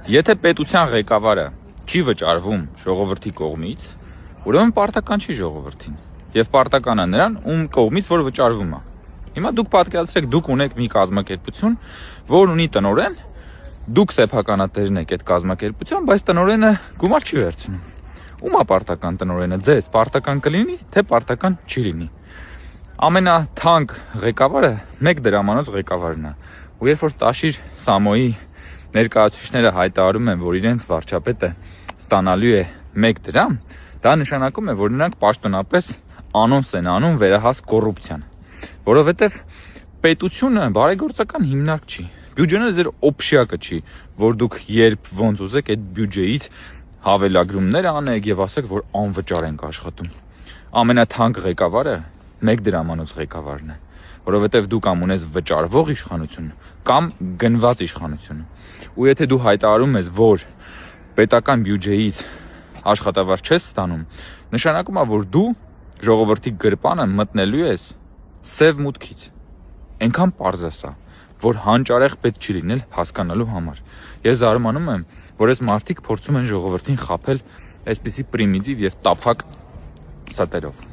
Եթե պետության ղեկավարը չի վճարվում ժողովրդի կողմից, ուրեմն պարտական չի ժողովրդին։ Եվ պարտականը նրան, ում կողմից որ վճարվում է։ Հիմա դուք պատկերացրեք, դուք ունեք մի կազմակերպություն, որ ունի տնօրեն, դուք սեփականատերն եք այդ կազմակերպության, բայց տնօրենը գումար չի վերցնում։ Ում է պարտական տնօրենը, ձեզ պարտական կլինի, թե պարտական չի լինի։ Ամենաթանկ ղեկավարը մեկ դրամանոց ղեկավարն է։ Ու երբ որ Տաշիր Սամոյի ներկայացուցիչները հայտարարում են, որ իրենց վարչապետը ստանալու է 1 դրամ, դա նշանակում է, որ նրանք պաշտոնապես անոնս են անում վերահաս կոռուպցիան, որովհետև պետությունը բարեգործական հիմնարկ չի։ Բյուջեն ձեր օբշյակը չի, որ դուք երբ ոնց ուզեք այդ բյուջեից հավելագրումներ անեք եւ ասեք, որ անվճար ենք աշխատում։ Ամենաթանկ ղեկավարը 1 դրամանոց ղեկավարն է, որովհետև դու կամ ունես վճարվող իշխանություն կամ գնված իշխանություն։ Ու եթե դու հայտարարում ես, որ պետական բյուջեից աշխատավարձ չես ստանում, նշանակում է, որ դու ժողովրդի գրպանը մտնելու ես սև մուտքից։ Այնքան պարզ է սա, որ հանճարեղ պետք չի լինել հասկանալու համար։ Ես զարմանում եմ, որ այս մարդիկ փորձում են ժողովրդին խաբել այսպիսի պրիմիտիվ եւ տափակ ստերով։